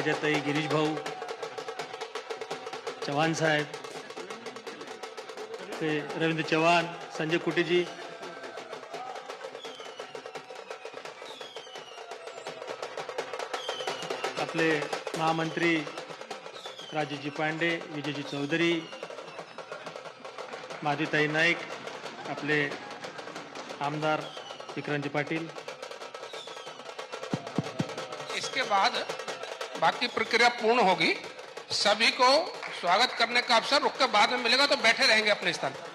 राजाताई, गिरीश भाऊ, चव्हाण साहेब, ते रवींद्र चव्हाण, संजय कुटेजी, आपले महामंत्री राजेजी पांडे, विजयजी चौधरी, माधुताई नाईक, आपले आमदार विक्रांतजी पाटील। इसके बाद बाकी प्रक्रिया पूर्ण होगी। सभी को स्वागत करने का अवसर रुक के बाद में मिलेगा, तो बैठे रहेंगे अपने स्थान पर।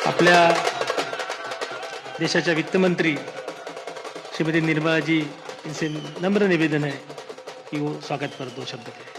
आपल्या देशाच्या वित्तमंत्री श्रीमती निर्मलाजी यांचे नम्र निवेदन है कि वो स्वागत पर दो शब्द कहें।